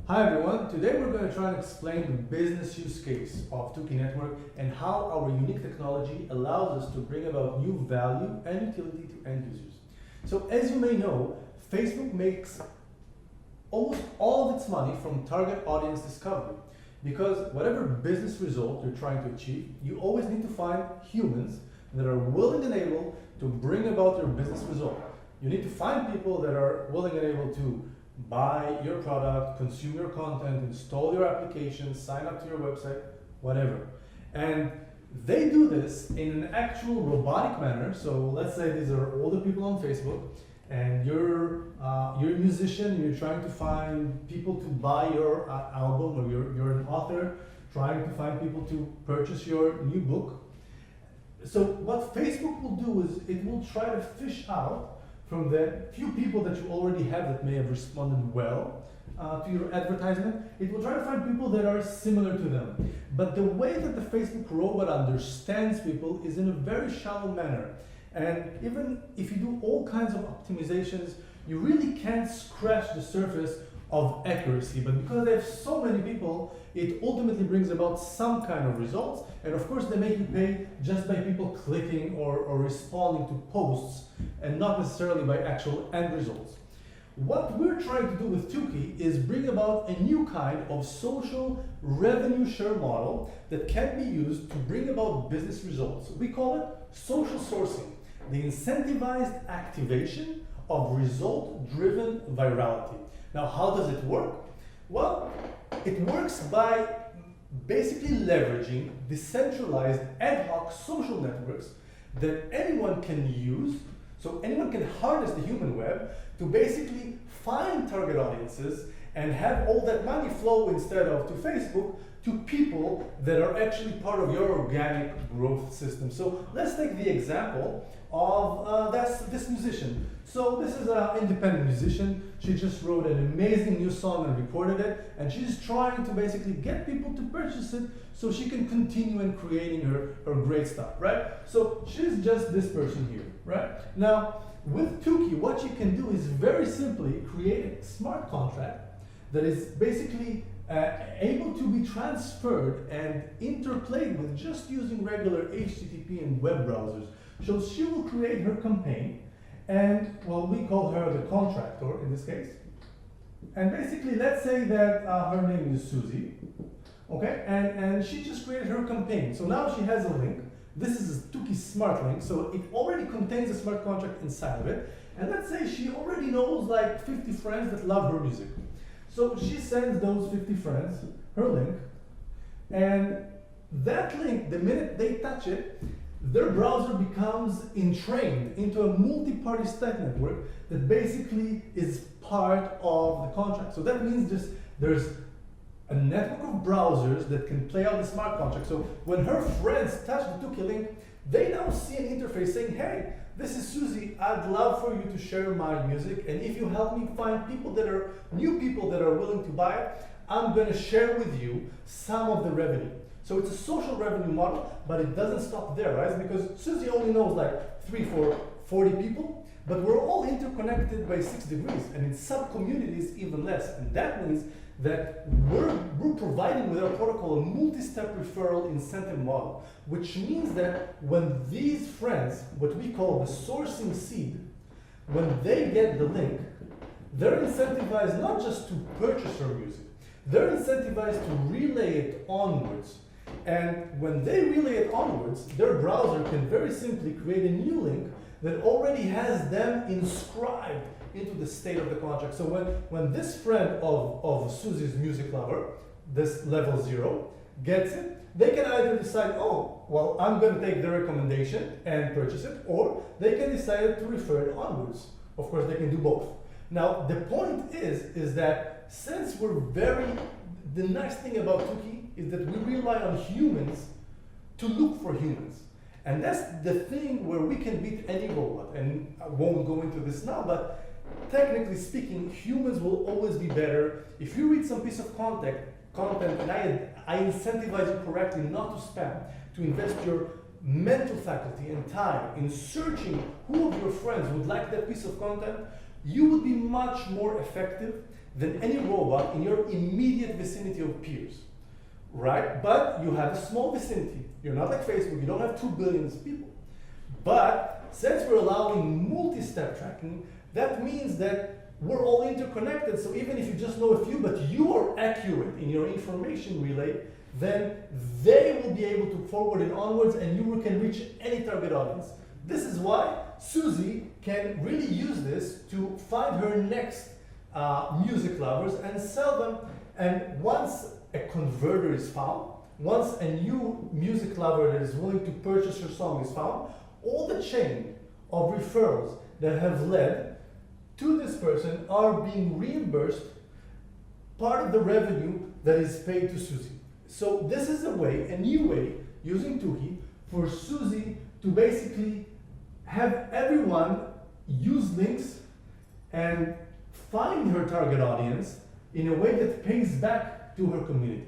Hi everyone, today we're going to try and explain the business use case of Tuki Network and how our unique technology allows us to bring about new value and utility to end users. So as you may know, Facebook makes almost all of its money from target audience discovery, because whatever business result you're trying to achieve, you always need to find humans that are willing and able to bring about your business result. You need to find people that are willing and able to buy your product, consume your content, install your application, sign up to your website, whatever. And they do this in an actual robotic manner. So let's say these are older people on Facebook, and you're a musician, and you're trying to find people to buy your album, or you're an author trying to find people to purchase your new book. So what Facebook will do is it will try to fish out from the few people that you already have that may have responded well to your advertisement. It will try to find people that are similar to them. But the way that the Facebook robot understands people is in a very shallow manner. And even if you do all kinds of optimizations, you really can't scratch the surface of accuracy. But because they have so many people, it ultimately brings about some kind of results. And of course, they make you pay just by people clicking or responding to posts, and not necessarily by actual end results. What we're trying to do with Tuki is bring about a new kind of social revenue share model that can be used to bring about business results. We call it social sourcing, the incentivized activation of result-driven virality. Now, how does it work? Well, it works by basically leveraging decentralized ad hoc social networks that anyone can use. So anyone can harness the human web to basically find target audiences and have all that money flow instead of to Facebook to people that are actually part of your organic growth system. So let's take the example of this musician. So this is an independent musician. She just wrote an amazing new song and recorded it, and she's trying to basically get people to purchase it so she can continue in creating her great stuff, right? So she's just this person here, right? Now, with Tuki, what you can do is very simply create a smart contract that is basically able to be transferred and interplayed with just using regular HTTP and web browsers. So she will create her campaign, and well, we call her the contractor in this case. And basically, let's say that her name is Susie, okay? And she just created her campaign. So now she has a link. This is a Tuki smart link, so it already contains a smart contract inside of it. And let's say she already knows like 50 friends that love her music. So she sends those 50 friends her link, and that link, the minute they touch it, their browser becomes entrained into a multi-party stack network that basically is part of the contract. So that means there's a network of browsers that can play out the smart contract. So when her friends touch the Tuki link, they now see an interface saying, hey, this is Susie, I'd love for you to share my music, and if you help me find people that are, new people that are willing to buy it, I'm gonna share with you some of the revenue. So it's a social revenue model, but it doesn't stop there, right? Because Susie only knows like 3, 4, 40 people, but we're all interconnected by 6 degrees, and in sub-communities even less. And that means that we're providing with our protocol a multi-step referral incentive model, which means that when these friends, what we call the sourcing seed, when they get the link, they're incentivized not just to purchase our music, they're incentivized to relay it onwards. And when they relay it onwards, their browser can very simply create a new link that already has them inscribed into the state of the contract. So when this friend of Susie's music lover, this level 0, gets it, they can either decide, oh, well, I'm going to take the recommendation and purchase it, or they can decide to refer it onwards. Of course, they can do both. Now, the point is that since the nice thing about Tuki is that we rely on humans to look for humans. And that's the thing where we can beat any robot. And I won't go into this now, but technically speaking, humans will always be better. If you read some piece of content and I incentivize you correctly not to spam, to invest your mental faculty and time in searching who of your friends would like that piece of content, you would be much more effective than any robot in your immediate vicinity of peers, right? But you have a small vicinity. You're not like Facebook, you don't have 2 billion people. But since we're allowing multi-step tracking, that means that we're all interconnected. So even if you just know a few, but you are accurate in your information relay, then they will be able to forward it onwards and you can reach any target audience. This is why Susie can really use this to find her next music lovers and sell them. And once a converter is found, once a new music lover that is willing to purchase her song is found, all the chain of referrals that have led to this person are being reimbursed part of the revenue that is paid to Susie. So this is a way, a new way, using Tuhi for Susie to basically have everyone use links and find her target audience in a way that pays back to her community.